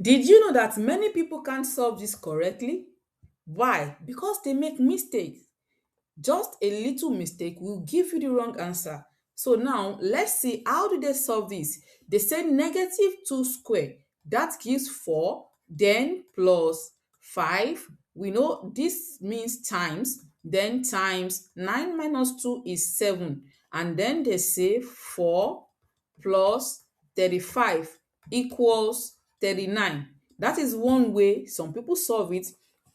Did you know that many people can't solve this correctly? Why? Because they make mistakes. Just a little mistake will give you the wrong answer. So now let's see, how do they solve this? They say negative 2 square. That gives 4, then plus 5. We know this means times, then times 9 minus 2 is 7. And then they say 4 plus 35 equals 39. That is one way some people solve it.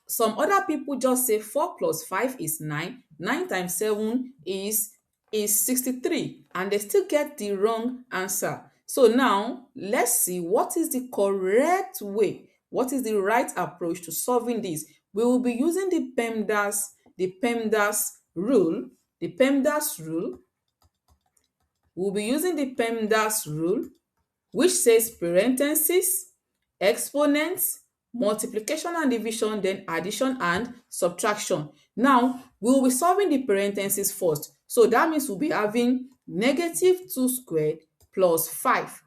Some other people just say 4 plus 5 is 9. 9 times 7 is 63, and they still get the wrong answer. So now let's see what is the correct way. What is the right approach to solving this? We will be using the PEMDAS rule. The PEMDAS rule. We'll be using the PEMDAS rule, which says parentheses, exponents, multiplication and division, then addition and subtraction. Now, we'll be solving the parentheses first. So that means we'll be having negative 2 squared plus 5.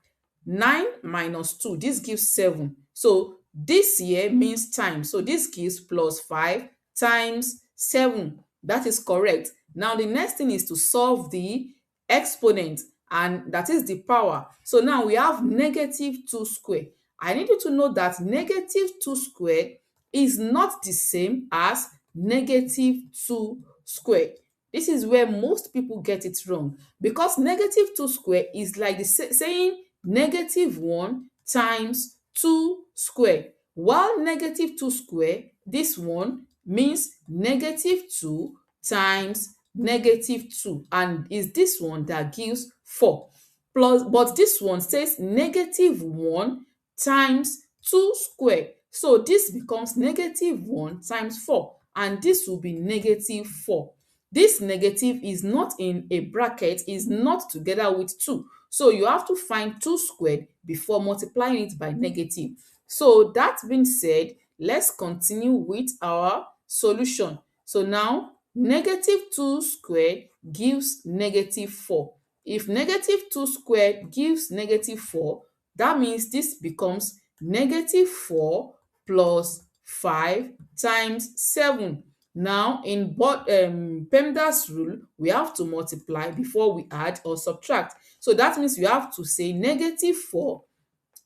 9 minus 2, this gives 7. So this here means times. So this gives plus 5 times 7. That is correct. Now the next thing is to solve the exponent, and that is the power. So now we have negative 2 squared. I need you to know that negative 2 squared is not the same as negative 2 squared. This is where most people get it wrong, because negative 2 squared is like saying negative 1 times 2 squared, while negative 2 squared, this one means negative 2 times negative 2, and is this one that gives 4. Plus, but this one says negative 1 times 2 squared. So this becomes negative 1 times 4, and this will be negative 4. This negative is not in a bracket, is not together with 2. So you have to find 2 squared before multiplying it by negative. So that being said, let's continue with our solution. So now negative 2 squared gives negative 4. If negative 2 squared gives negative 4, that means this becomes negative 4 plus 5 times 7. Now in PEMDAS rule, we have to multiply before we add or subtract. So that means you have to say negative 4.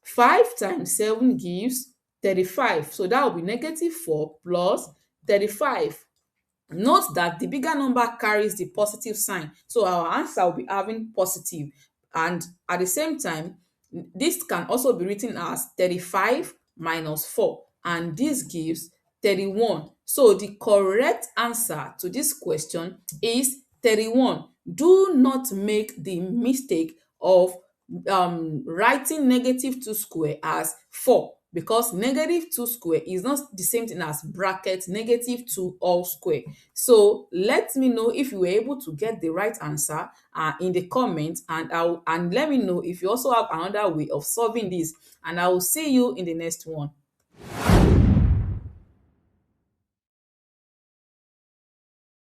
5 times 7 gives 35. So that will be negative 4 plus 35. Note that the bigger number carries the positive sign, so our answer will be having positive. And at the same time, this can also be written as 35 minus 4, and this gives 31. So the correct answer to this question is 31. Do not make the mistake of writing negative 2 square as 4, because negative 2 square is not the same thing as bracket negative 2 all square. So let me know if you were able to get the right answer in the comment, and let me know if you also have another way of solving this, and I will see you in the next one.